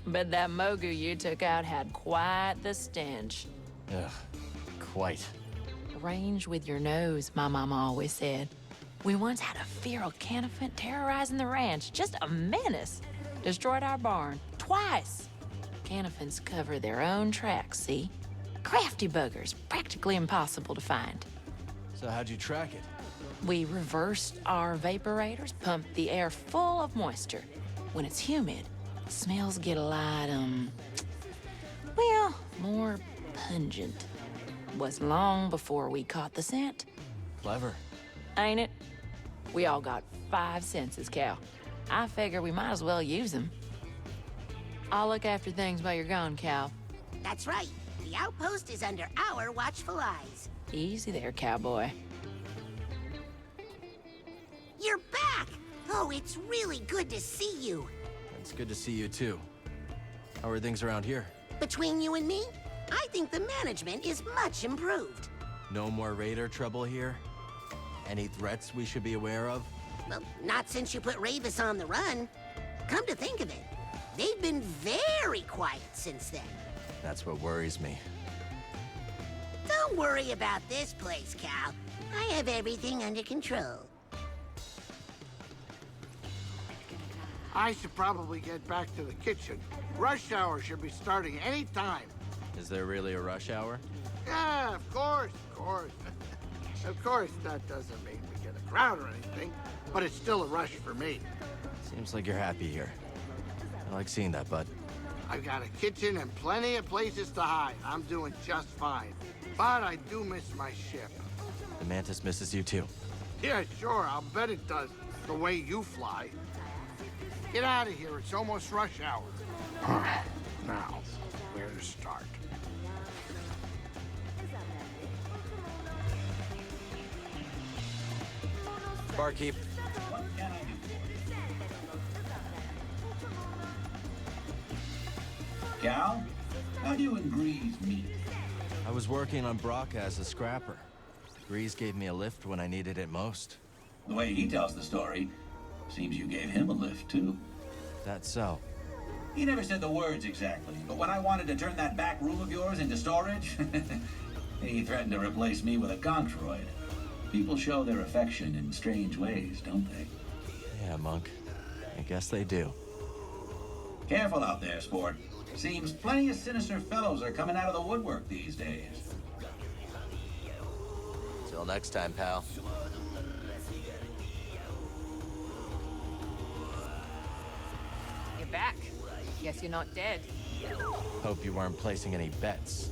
But that Mogu you took out had quite the stench. Ugh, quite. Range with your nose, my mama always said. We once had a feral canaphant terrorizing the ranch, just a menace. Destroyed our barn, twice. Canaphants cover their own tracks, see? Crafty buggers, practically impossible to find. So how'd you track it? We reversed our vaporators, pumped the air full of moisture. When it's humid, smells get a lot, well, more pungent. Was long before we caught the scent. Clever. Ain't it? We all got 5 senses, Cal. I figure we might as well use them. I'll look after things while you're gone, Cal. That's right. The outpost is under our watchful eyes. Easy there, cowboy. You're back! Oh, it's really good to see you. It's good to see you too. How are things around here? Between you and me, I think the management is much improved. No more raider trouble here? Any threats we should be aware of? Well, not since you put Ravis on the run. Come to think of it, they've been very quiet since then. That's what worries me. Don't worry about this place, Cal. I have everything under control. I should probably get back to the kitchen. Rush hour should be starting any time. Is there really a rush hour? Yeah, of course, of course. Of course, that doesn't mean we get a crowd or anything, but it's still a rush for me. Seems like you're happy here. I like seeing that, bud. I've got a kitchen and plenty of places to hide. I'm doing just fine. But I do miss my ship. The Mantis misses you too. Yeah, sure, I'll bet it does, the way you fly. Get out of here, it's almost rush hour. Now, where to start? Barkeep. Cal, how do you and Grease meet? I was working on Brock as a scrapper. Grease gave me a lift when I needed it most. The way he tells the story, seems you gave him a lift, too. That's so. He never said the words exactly, but when I wanted to turn that back room of yours into storage, he threatened to replace me with a Gontroid. People show their affection in strange ways, don't they? Yeah, Monk. I guess they do. Careful out there, sport. Seems plenty of sinister fellows are coming out of the woodwork these days. Till next time, pal. You're back. Guess you're not dead. Hope you weren't placing any bets.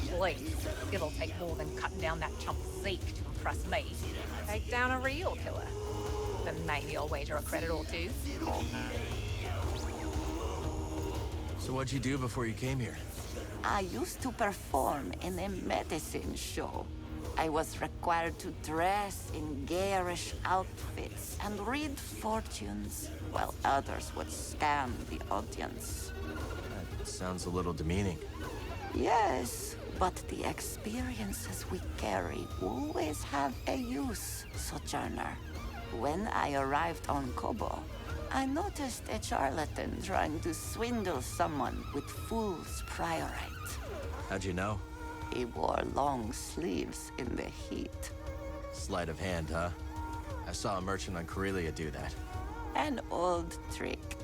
Please, it'll take more than cutting down that chump Zeke to impress me. Take down a real killer. Then maybe I'll wager a credit or two. So what'd you do before you came here? I used to perform in a medicine show. I was required to dress in garish outfits and read fortunes, while others would scam the audience. That sounds a little demeaning. Yes, but the experiences we carry always have a use, Sojourner. When I arrived on Kobo, I noticed a charlatan trying to swindle someone with fool's priorite. How'd you know? He wore long sleeves in the heat. Sleight of hand, huh? I saw a merchant on Corellia do that. An old trick.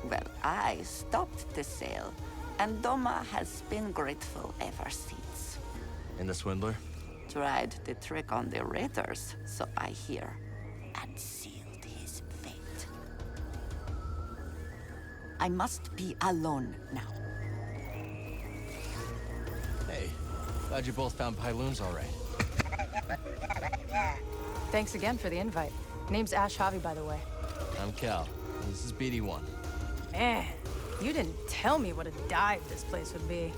Well, I stopped the sale, and Doma has been grateful ever since. And the swindler? Tried the trick on the raiders, so I hear, and sealed his fate. I must be alone now. Hey, glad you both found Plyoons all right. Thanks again for the invite. Name's Ash Javi, by the way. I'm Cal. This is BD1. Man, you didn't tell me what a dive this place would be.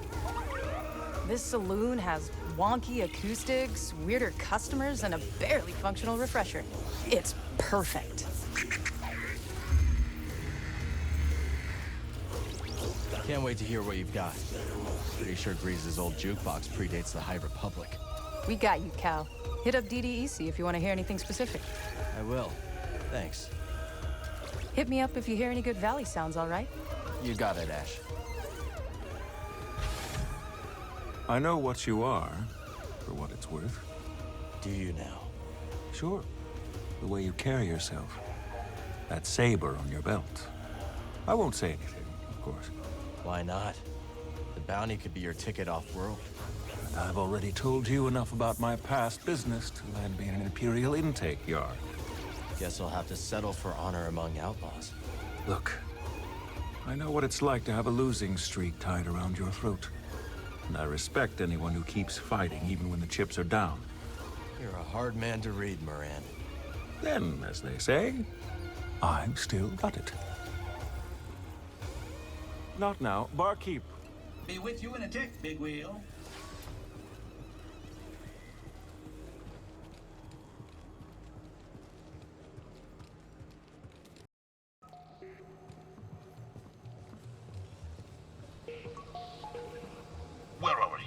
This saloon has wonky acoustics, weirder customers, and a barely functional refresher. It's perfect. Can't wait to hear what you've got. Pretty sure Grease's old jukebox predates the High Republic. We got you, Cal. Hit up DDEC if you want to hear anything specific. I will. Thanks. Hit me up if you hear any good Valley sounds, all right? You got it, Ash. I know what you are, for what it's worth. Do you now? Sure. The way you carry yourself. That saber on your belt. I won't say anything, of course. Why not? The bounty could be your ticket off-world. But I've already told you enough about my past business to land me in an Imperial intake yard. Guess I'll have to settle for honor among outlaws. Look, I know what it's like to have a losing streak tied around your throat. And I respect anyone who keeps fighting even when the chips are down. You're a hard man to read, Moran. Then, as they say, I've still got it. Not now. Barkeep. Be with you in a tick, Big Wheel. Where are we?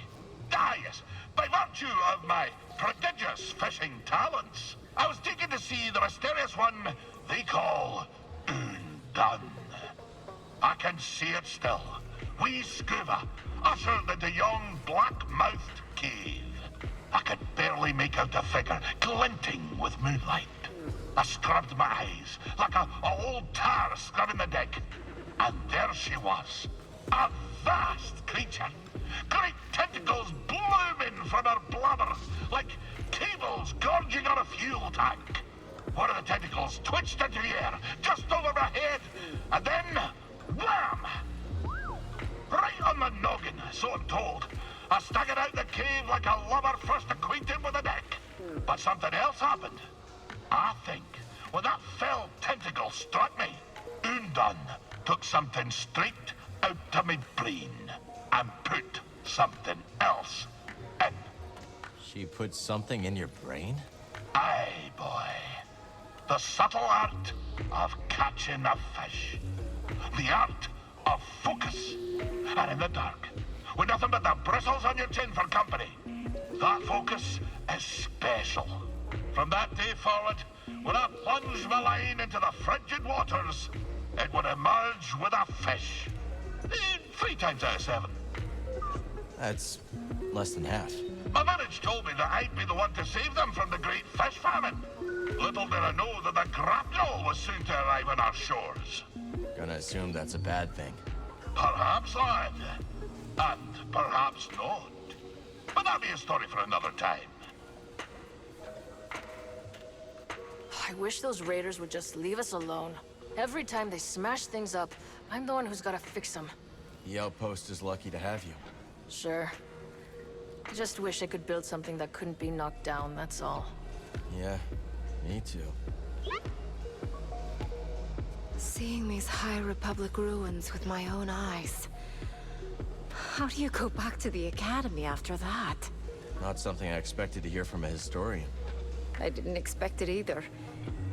Ah, yes. By virtue of my prodigious fishing talents, I was taken to see the mysterious one they call Undone. I can see it still. Wee scuba, ushered into yon black-mouthed cave. I could barely make out the figure, glinting with moonlight. I scrubbed my eyes, like a old tar scrubbing the deck. And there she was, a vast creature. Great tentacles blooming from her blubber, like cables gorging on a fuel tank. One of the tentacles twitched into the air, just over my head, and then, wham! Right on the noggin, so I'm told. I staggered out the cave like a lover first acquainted with a deck. But something else happened. I think when that fell tentacle struck me, Undone took something straight out to me brain and put something else in. She put something in your brain? Aye, boy. The subtle art of catching a fish. The art of focus. And in the dark, with nothing but the bristles on your chin for company, that focus is special. From that day forward, when I plunged my line into the frigid waters, it would emerge with a fish. 3 times out of 7. That's less than half. My marriage told me that I'd be the one to save them from the great fish famine. Little did I know that the grapnel was soon to arrive on our shores. Gonna assume that's a bad thing. Perhaps, lad. And perhaps not. But that'll be a story for another time. I wish those raiders would just leave us alone. Every time they smash things up, I'm the one who's gotta fix them. The outpost is lucky to have you. Sure. I just wish I could build something that couldn't be knocked down, that's all. Yeah, me too. Seeing these High Republic ruins with my own eyes. How do you go back to the Academy after that? Not something I expected to hear from a historian. I didn't expect it either.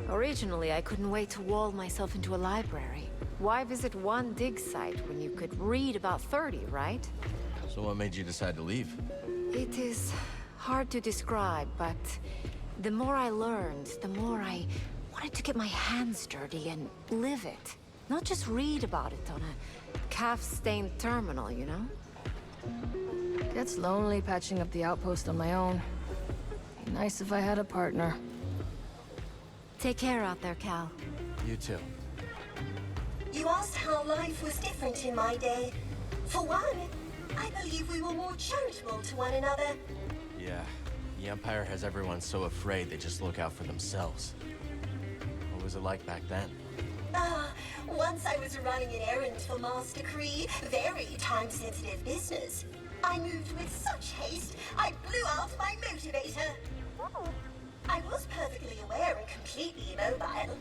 Originally, I couldn't wait to wall myself into a library. Why visit one dig site when you could read about 30, right? So what made you decide to leave? It is hard to describe, but the more I learned, the more I wanted to get my hands dirty and live it. Not just read about it on a calf-stained terminal, you know? Gets lonely patching up the outpost on my own. Be nice if I had a partner. Take care out there, Cal. You too. You asked how life was different in my day. For one, I believe we were more charitable to one another. Yeah, the Empire has everyone so afraid they just look out for themselves. What was it like back then? Once I was running an errand for Master Kree, very time-sensitive business. I moved with such haste, I blew out my motivator. I was perfectly aware and completely immobile.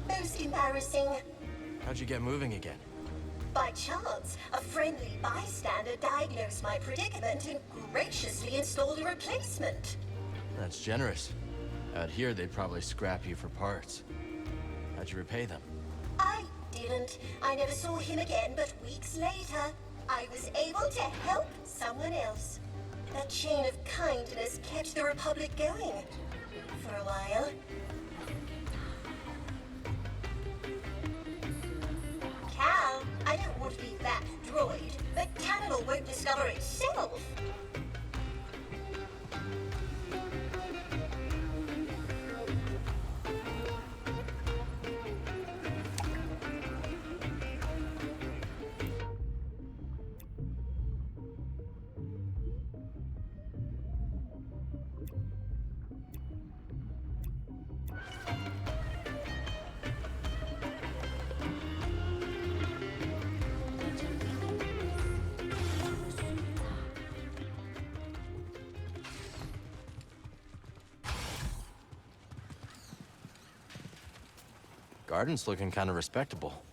Most embarrassing. How'd you get moving again? By chance, a friendly bystander diagnosed my predicament and graciously installed a replacement. That's generous. Out here, they'd probably scrap you for parts. How'd you repay them? I didn't. I never saw him again, but weeks later, I was able to help someone else. That chain of kindness kept the Republic going. For a while. Cal, I don't would be that droid, but Cannibal won't discover itself. Garden's looking kind of respectable.